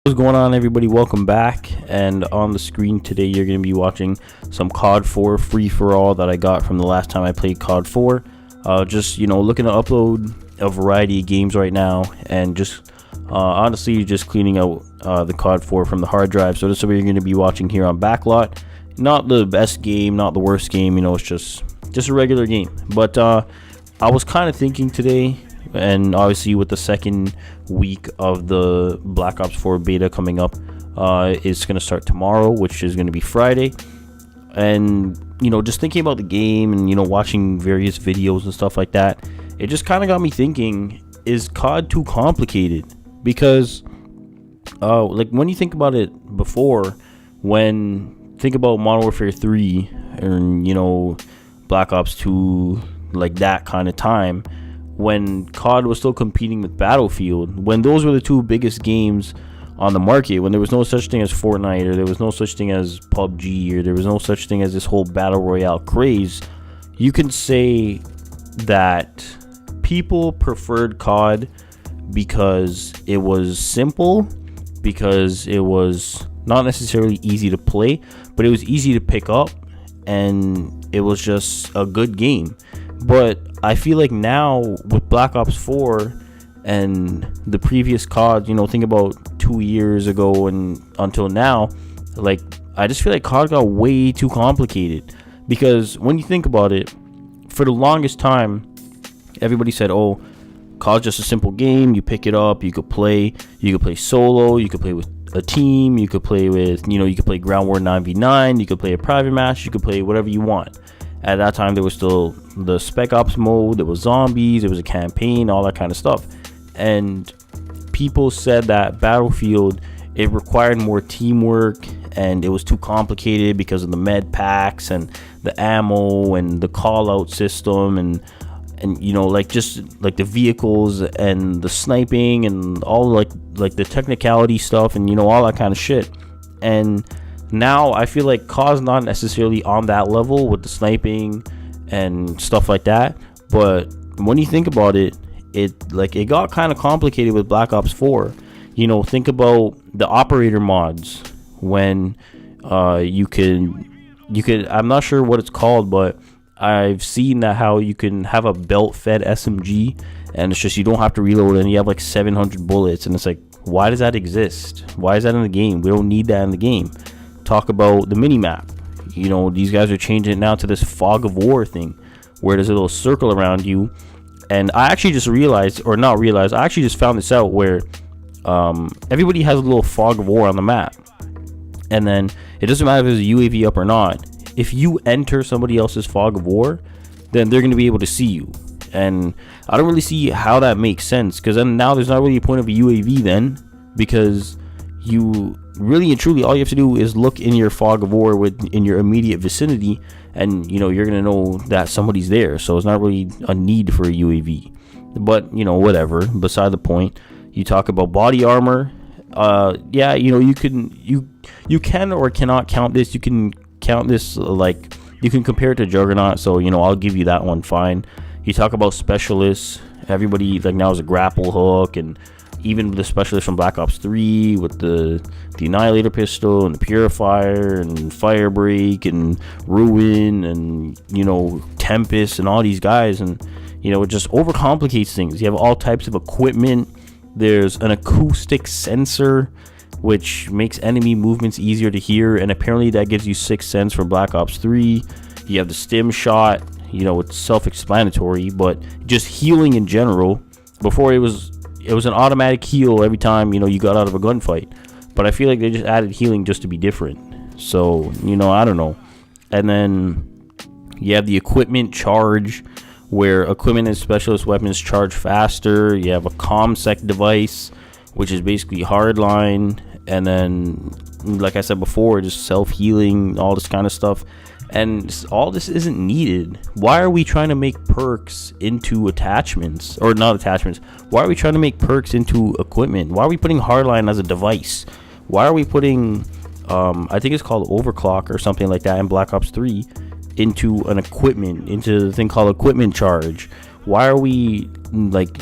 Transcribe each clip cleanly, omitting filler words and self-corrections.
What's going on, everybody? Welcome back. And on the screen today, you're going to be watching some COD 4 free-for-all that I got from the last time I played COD 4. Just, looking to upload a variety of games right now, and just honestly just cleaning out the COD 4 from the hard drive. So this is what you're going to be watching here on Backlot. Not the best game, not the worst game, it's just a regular game. But I was kind of thinking today, and obviously with the second week of the Black Ops 4 beta coming up, it's going to start tomorrow, which is going to be Friday. And just thinking about the game and watching various videos and stuff like that, it just kind of got me thinking, is COD too complicated? Because like when you think about it before, think about Modern Warfare 3 and Black Ops 2, like that kind of time, when COD was still competing with Battlefield, when those were the two biggest games on the market, when there was no such thing as Fortnite, or there was no such thing as PUBG, or there was no such thing as this whole Battle Royale craze, you can say that people preferred COD because it was simple, because it was not necessarily easy to play, but it was easy to pick up, and it was just a good game. But I feel like now with Black Ops 4 and the previous COD, think about 2 years ago and until now, like I just feel like COD got way too complicated. Because when you think about it, for the longest time, everybody said, oh, COD's just a simple game, you pick it up, you could play solo, you could play with a team, you could play with, you could play ground war 9v9, you could play a private match, you could play whatever you want. At that time, there was still the Spec Ops mode, there was zombies, there was a campaign, all that kind of stuff. And people said that Battlefield, it required more teamwork, and it was too complicated because of the med packs and the ammo and the call out system and just like the vehicles and the sniping and all like the technicality stuff and all that kind of shit. And now I feel like COD's not necessarily on that level with the sniping and stuff like that, but when you think about it, it got kind of complicated with Black Ops 4. Think about the operator mods, when you could I'm not sure what it's called, but I've seen that how you can have a belt fed SMG, and it's just you don't have to reload, and you have like 700 bullets, and it's like, why does that exist? Why is that in the game? We don't need that in the game. Talk about the mini map. These guys are changing it now to this fog of war thing, where there's a little circle around you. And I actually just I actually just found this out, where everybody has a little fog of war on the map, and then it doesn't matter if there's a UAV up or not. If you enter somebody else's fog of war, then they're going to be able to see you. And I don't really see how that makes sense, because then now there's not really a point of a UAV then, because you really and truly, all you have to do is look in your fog of war in your immediate vicinity, and you're gonna know that somebody's there. So it's not really a need for a UAV. But whatever, beside the point. You talk about body armor. Yeah, you can or cannot count this. You can count this, like you can compare it to Juggernaut, so I'll give you that one, fine. You talk about specialists. Everybody like now is a grapple hook, and even the specialist from Black Ops 3 with the Annihilator pistol and the Purifier and Firebreak and Ruin and Tempest and all these guys, and it just overcomplicates things. You have all types of equipment. There's an acoustic sensor which makes enemy movements easier to hear, and apparently that gives you 6th sense for Black Ops 3. You have the stim shot. It's self-explanatory, but just healing in general. Before it was an automatic heal every time you got out of a gunfight, but I feel like they just added healing just to be different. So I don't know. And then you have the equipment charge, where equipment and specialist weapons charge faster. You have a ComSec device, which is basically hardline, and then like I said before, just self-healing, all this kind of stuff. And all this isn't needed. Why are we trying to make perks into attachments? Or not attachments. Why are we trying to make perks into equipment? Why are we putting hardline as a device? Why are we putting, I think it's called overclock or something like that in Black Ops 3, into an equipment, into the thing called equipment charge? Why are we what's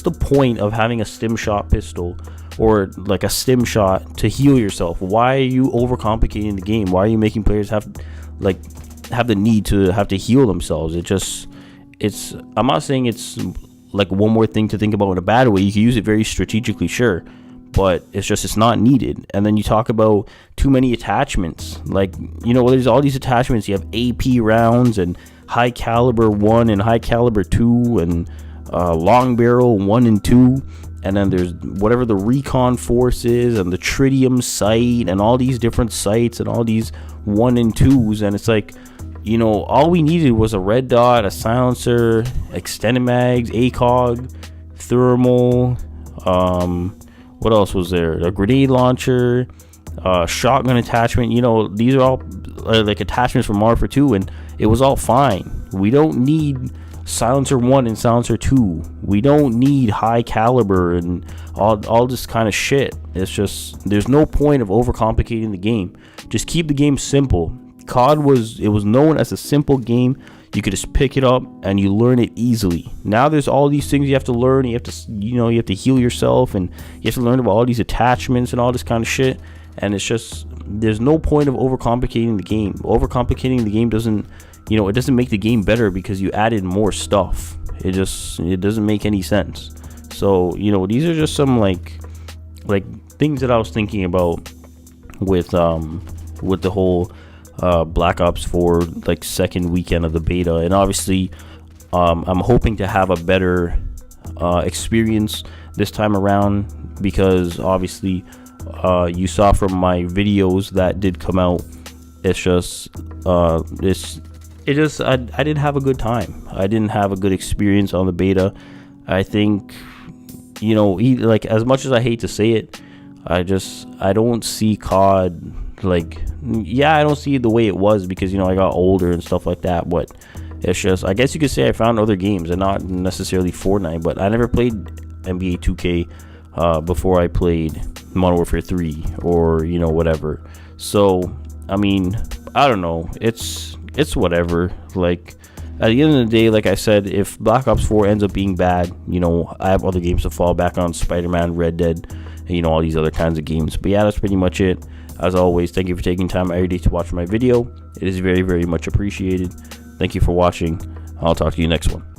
the point of having a stim shot pistol or like a stim shot to heal yourself. Why are you overcomplicating the game? Why are you making players have the need to have to heal themselves? It's I'm not saying it's like one more thing to think about in a bad way. You can use it very strategically, sure, but it's not needed. And then you talk about too many attachments. Like, there's all these attachments. You have AP rounds and high caliber 1 and high caliber 2 and long barrel 1 and 2, and then there's whatever the recon force is and the tritium sight and all these different sights and all these 1 and 2s. And it's like, all we needed was a red dot, a silencer, extended mags, ACOG, thermal, what else was there, a grenade launcher, shotgun attachment. These are all like attachments from Modern Warfare 2, and it was all fine. We don't need silencer 1 and silencer 2. We don't need high caliber and all this kind of shit. It's just, there's no point of overcomplicating the game. Just keep the game simple. COD was known as a simple game. You could just pick it up and you learn it easily. Now there's all these things you have to learn. You have to heal yourself, and you have to learn about all these attachments and all this kind of shit. And it's just, there's no point of overcomplicating the game. Overcomplicating the game doesn't, it doesn't make the game better because you added more stuff. It doesn't make any sense. So, these are just some like things that I was thinking about with the whole Black Ops 4 like second weekend of the beta. And obviously I'm hoping to have a better experience this time around, because obviously you saw from my videos that did come out, I didn't have a good time. I didn't have a good experience on the beta. I think, like, as much as I hate to say it, I don't see COD I don't see it the way it was, because I got older and stuff like that. But it's just, I guess you could say I found other games and not necessarily Fortnite. But I never played NBA 2K before I played Modern Warfare 3 or whatever. So I mean, I don't know, it's whatever. Like, at the end of the day, like I said, if Black Ops 4 ends up being bad, I have other games to fall back on, Spider-Man, Red Dead, and all these other kinds of games. But yeah, that's pretty much it. As always, thank you for taking time every day to watch my video. It is very, very much appreciated. Thank you for watching. I'll talk to you next one.